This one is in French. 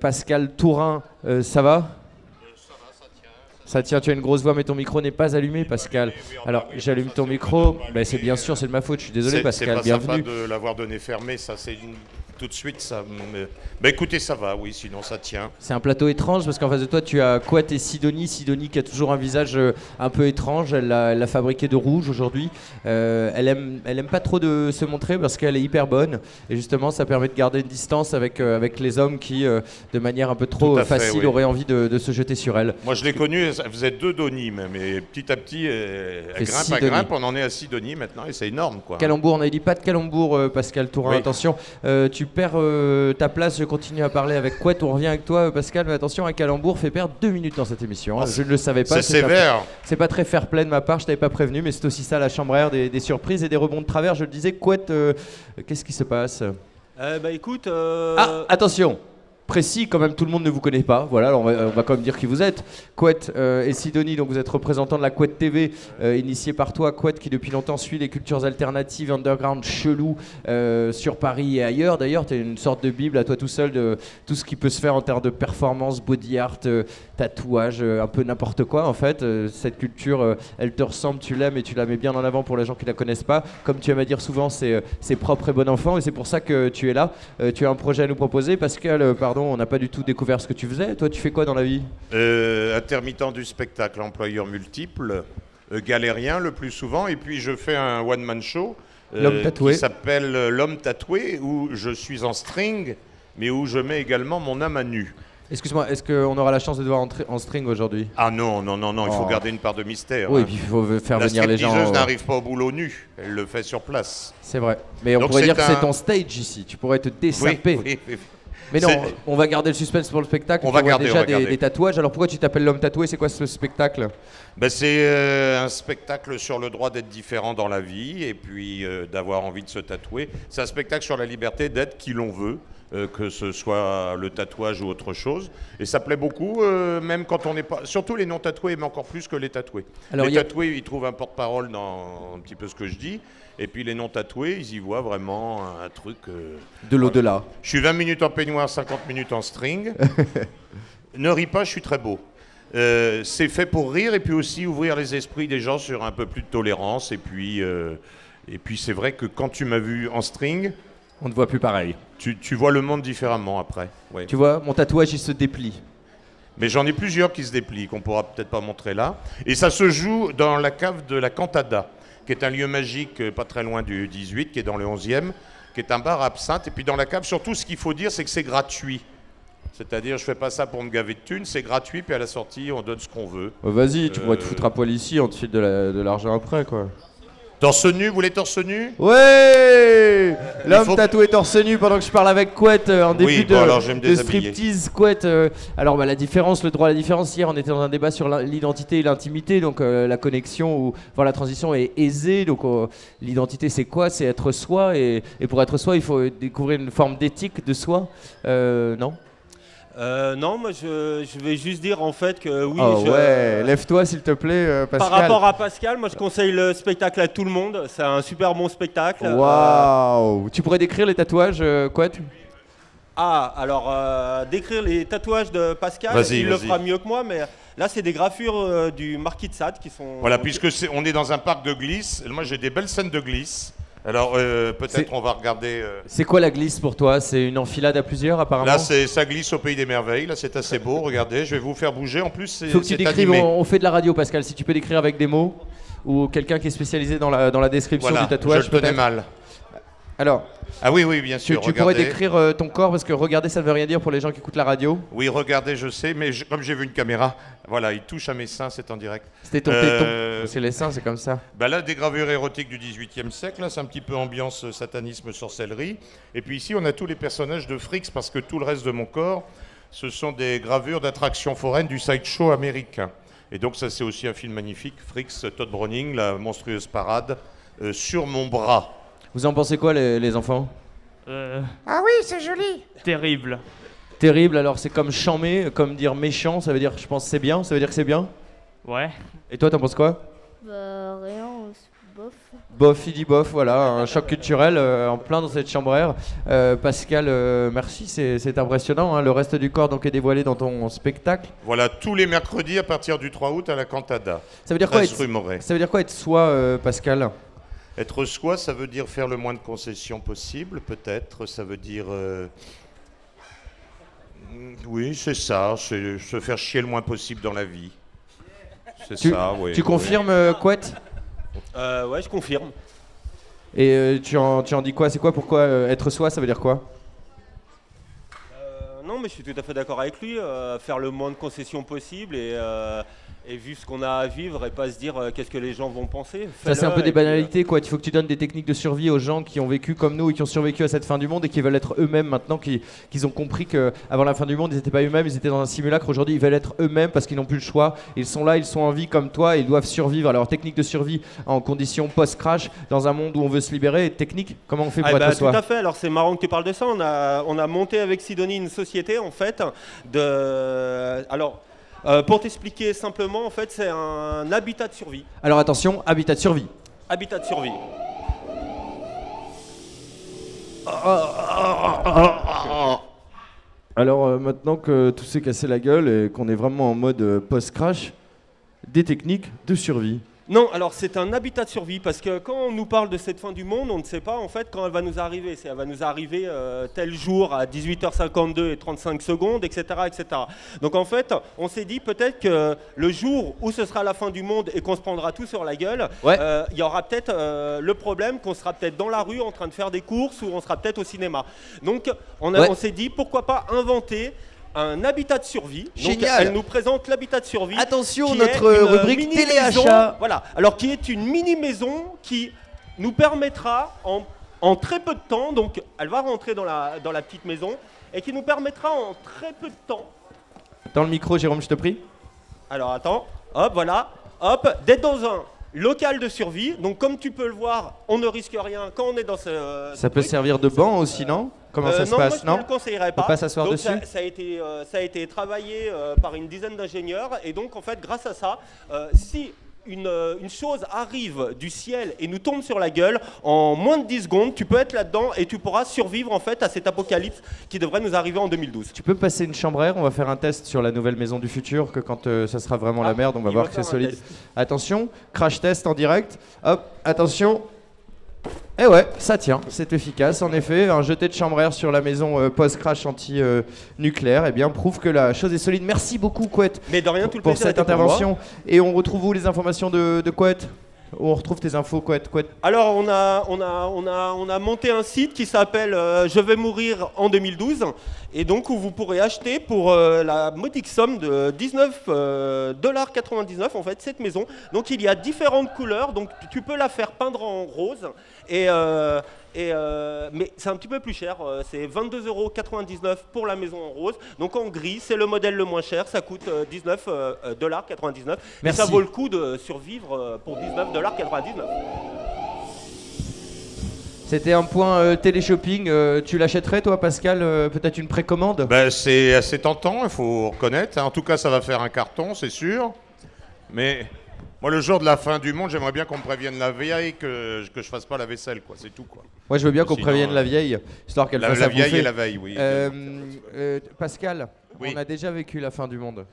Pascal Tourin, ça va? Ça tient, tu as une grosse voix, mais ton micro n'est pas allumé, Pascal. Alors, j'allume ton micro. Ben, c'est bien sûr, c'est de ma faute. Je suis désolé, Pascal. Bienvenue. C'est pas sympa de l'avoir donné fermé, ça c'est tout de suite ça. Ben écoutez, ça va, oui, sinon ça tient. C'est un plateau étrange parce qu'en face de toi, tu as Couette et Sidonie. Sidonie qui a toujours un visage un peu étrange. Elle l'a fabriqué de rouge aujourd'hui. Elle aime pas trop de se montrer parce qu'elle est hyper bonne. Et justement, ça permet de garder une distance avec les hommes qui, de manière un peu trop facile, oui, auraient envie de se jeter sur elle. Moi, je l'ai connue, elle faisait 2 Doni même. Et petit à petit, elle grimpe, on en est à 6 Doni maintenant et c'est énorme, quoi. Calembour, on a dit pas de calembour, Pascal Tourin. Oui. Attention, tu perds ta place. Je continue à parler avec Couette. On revient avec toi, Pascal. Mais attention, un calembour fait perdre 2 minutes dans cette émission. Hein. Je ne le savais pas. C'est sévère. C'est pas très fair play de ma part. Je t'avais pas prévenu, mais c'est aussi ça la chambre à air, des surprises et des rebonds de travers. Je le disais, Couette, qu'est-ce qui se passe? Écoute. Ah, attention. Précis, quand même, tout le monde ne vous connaît pas. Voilà, alors on va quand même dire qui vous êtes. Couette et Sidonie, donc vous êtes représentants de la Couette TV, initié par toi, Couette, qui depuis longtemps suit les cultures alternatives, underground, chelou, sur Paris et ailleurs. D'ailleurs, tu es une sorte de bible à toi tout seul de tout ce qui peut se faire en termes de performance, body art, tatouage, un peu n'importe quoi en fait. Cette culture, elle te ressemble, tu l'aimes et tu la mets bien en avant pour les gens qui la connaissent pas. Comme tu aimes à dire souvent, c'est propre et bon enfant et c'est pour ça que tu es là. Tu as un projet à nous proposer, Pascal, pardon, on n'a pas du tout découvert ce que tu faisais. Toi, tu fais quoi dans la vie? Intermittent du spectacle, employeur multiple, galérien le plus souvent, et puis je fais un one-man show qui s'appelle L'Homme Tatoué, où je suis en string, mais où je mets également mon âme à nu. Excuse-moi, est-ce qu'on aura la chance de te voir en string aujourd'hui? Ah non, il faut garder une part de mystère. Oui, hein. puis il faut faire venir les gens. La stripteaseuse n'arrive pas au boulot nu, elle le fait sur place. C'est vrai, mais on pourrait dire que c'est ton stage ici, tu pourrais te dessaper. Oui. Mais non, on va garder le suspense pour le spectacle. On va garder des tatouages. Alors pourquoi tu t'appelles L'Homme Tatoué? C'est quoi ce spectacle? C'est un spectacle sur le droit d'être différent dans la vie et puis d'avoir envie de se tatouer. C'est un spectacle sur la liberté d'être qui l'on veut, que ce soit le tatouage ou autre chose. Et ça plaît beaucoup, même quand on n'est pas... Surtout les non-tatoués aiment encore plus que les tatoués. Alors, les tatoués, ils trouvent un porte-parole dans un petit peu ce que je dis. Et puis les non-tatoués, ils y voient vraiment un truc... de l'au-delà. Je suis 20 minutes en peignoir, 50 minutes en string. Ne ris pas, je suis très beau. C'est fait pour rire et puis aussi ouvrir les esprits des gens sur un peu plus de tolérance. Et puis c'est vrai que quand tu m'as vu en string... On ne voit plus pareil. Tu vois le monde différemment après. Ouais. Tu vois, mon tatouage, il se déplie. Mais j'en ai plusieurs qui se déplient, qu'on pourra peut-être pas montrer là. Et ça se joue dans la cave de la Cantada, qui est un lieu magique pas très loin du 18, qui est dans le 11e, qui est un bar à absinthe. Et puis dans la cave, surtout, ce qu'il faut dire, c'est que c'est gratuit. C'est-à-dire, je fais pas ça pour me gaver de thunes, c'est gratuit, puis à la sortie, on donne ce qu'on veut. Vas-y, tu pourrais te foutre à poil ici, on te file de l'argent après, quoi. Torse nu, vous voulez torse nu? Ouais. L'homme tatoué torse nu pendant que je parle avec Couette en début de striptease. Couette, alors la différence, le droit à la différence, hier on était dans un débat sur l'identité et l'intimité, donc la connexion ou voir la transition est aisée, donc l'identité c'est quoi? C'est être soi et pour être soi il faut découvrir une forme d'éthique de soi, non? Non, moi je vais juste dire en fait que oui. Ouais, lève-toi s'il te plaît, Pascal. Par rapport à Pascal, moi je conseille le spectacle à tout le monde. C'est un super bon spectacle. Waouh. Tu pourrais décrire les tatouages, Couette? Alors décrire les tatouages de Pascal, il le fera mieux que moi, mais là c'est des gravures du Marquis de Sade qui sont. Voilà, puisque on est dans un parc de glisse. Moi j'ai des belles scènes de glisse. Alors peut-être on va regarder... C'est quoi la glisse pour toi? C'est une enfilade à plusieurs apparemment? Là ça glisse au pays des merveilles, là c'est assez beau, regardez, je vais vous faire bouger, en plus c'est faut que tu décrives, on fait de la radio Pascal, si tu peux décrire avec des mots, ou quelqu'un qui est spécialisé dans la description du tatouage. Je le connais mal. Alors, ah oui, bien sûr. Tu pourrais décrire ton corps, parce que regarder, ça ne veut rien dire pour les gens qui écoutent la radio. Oui, regardez, je sais, mais comme j'ai vu une caméra, voilà, il touche à mes seins, c'est en direct. C'était ton téton. C'est les seins, c'est comme ça. Là, des gravures érotiques du XVIIIe siècle, là, c'est un petit peu ambiance satanisme, sorcellerie. Et puis ici, on a tous les personnages de Fricks, parce que tout le reste de mon corps, ce sont des gravures d'attractions foraines du sideshow américain. Et donc ça, c'est aussi un film magnifique, Fricks, Todd Browning, la monstrueuse parade, sur mon bras. Vous en pensez quoi, les enfants? Ah oui, c'est joli. Terrible. Terrible, alors c'est comme chamé, comme dire méchant, ça veut dire je pense c'est bien, ça veut dire que c'est bien? Ouais. Et toi, t'en penses quoi? Bah rien, bof. Bof, il dit bof, voilà, un choc culturel en plein dans cette chambre air. Pascal, merci, c'est impressionnant. Hein. Le reste du corps donc est dévoilé dans ton spectacle. Voilà, tous les mercredis à partir du 3 août à la Cantada. Ça veut dire quoi être soi, Pascal? Être soi, ça veut dire faire le moins de concessions possible, peut-être. Ça veut dire... Oui, c'est ça, c'est se faire chier le moins possible dans la vie. C'est ça, oui. Tu confirmes, Couette? Ouais, je confirme. Et tu en dis quoi? C'est quoi? Pourquoi être soi, ça veut dire quoi? Non, mais je suis tout à fait d'accord avec lui. Faire le moins de concessions possible et vivre ce qu'on a à vivre et pas se dire qu'est-ce que les gens vont penser. Ça, c'est un peu des banalités, quoi. Il faut que tu donnes des techniques de survie aux gens qui ont vécu comme nous et qui ont survécu à cette fin du monde et qui veulent être eux-mêmes maintenant, qu'ils ont compris qu'avant la fin du monde, ils n'étaient pas eux-mêmes, ils étaient dans un simulacre. Aujourd'hui, ils veulent être eux-mêmes parce qu'ils n'ont plus le choix. Ils sont là, ils sont en vie comme toi et ils doivent survivre. Alors, technique de survie en conditions post-crash, dans un monde où on veut se libérer. Technique, comment on fait pour être soi? Tout à fait. Alors, c'est marrant que tu parles de ça. On a monté avec Sidonie une société, en fait, pour t'expliquer simplement, en fait, c'est un habitat de survie. Alors attention, habitat de survie. Habitat de survie. Alors maintenant que tout s'est cassé la gueule et qu'on est vraiment en mode post-crash, des techniques de survie. Non, alors c'est un habitat de survie parce que quand on nous parle de cette fin du monde, on ne sait pas en fait quand elle va nous arriver. Elle va nous arriver tel jour à 18h52 et 35 secondes, etc., etc. Donc en fait, on s'est dit peut-être que le jour où ce sera la fin du monde et qu'on se prendra tout sur la gueule, il y aura peut-être le problème qu'on sera peut-être dans la rue en train de faire des courses ou on sera peut-être au cinéma. Donc on s'est dit pourquoi pas inventer un habitat de survie. Génial. Donc, elle nous présente l'habitat de survie. Attention, notre rubrique téléachat. Voilà. Alors qui est une mini maison qui nous permettra en très peu de temps, donc elle va rentrer dans la petite maison et qui nous permettra en très peu de temps. Dans le micro, Jérôme, je te prie. Alors attends, hop, voilà, hop, d'être dans un local de survie. Donc comme tu peux le voir, on ne risque rien quand on est dans ce. Ça peut servir de banc aussi, non? Comment ça se passe? Non, je ne le conseillerais pas. Faut pas s'asseoir dessus. Ça a été travaillé par une dizaine d'ingénieurs et donc en fait grâce à ça, si une chose arrive du ciel et nous tombe sur la gueule, en moins de 10 secondes, tu peux être là-dedans et tu pourras survivre en fait à cet apocalypse qui devrait nous arriver en 2012. Tu peux me passer une chambre air? On va faire un test sur la nouvelle maison du futur, que quand ça sera vraiment la merde, on va voir que c'est solide. Attention, crash test en direct. Hop, attention. Eh ouais, ça tient, c'est efficace. En effet, un jeté de chambre air sur la maison post-crash anti-nucléaire, eh bien, prouve que la chose est solide. Merci beaucoup, Couette, mais de rien, tout le pour cette intervention. Et on retrouve où les informations de Couette? Où on retrouve tes infos, Couette? Alors, on a monté un site qui s'appelle Je vais mourir en 2012, et donc où vous pourrez acheter pour la modique somme de $19,99 en fait cette maison. Donc il y a différentes couleurs, donc tu peux la faire peindre en rose mais c'est un petit peu plus cher, c'est $22,99 pour la maison en rose. Donc en gris, c'est le modèle le moins cher, ça coûte $19,99. Et ça vaut le coup de survivre pour $19,99. C'était un point télé-shopping. Tu l'achèterais, toi, Pascal? Peut-être une précommande? C'est assez tentant, il faut reconnaître. En tout cas, ça va faire un carton, c'est sûr. Mais moi, le jour de la fin du monde, j'aimerais bien qu'on me prévienne la veille que je fasse pas la vaisselle, quoi. C'est tout, quoi. Moi, je veux bien qu'on prévienne la vieille, histoire qu'elle fasse la vieille et la veille, oui. Pascal, oui. On a déjà vécu la fin du monde.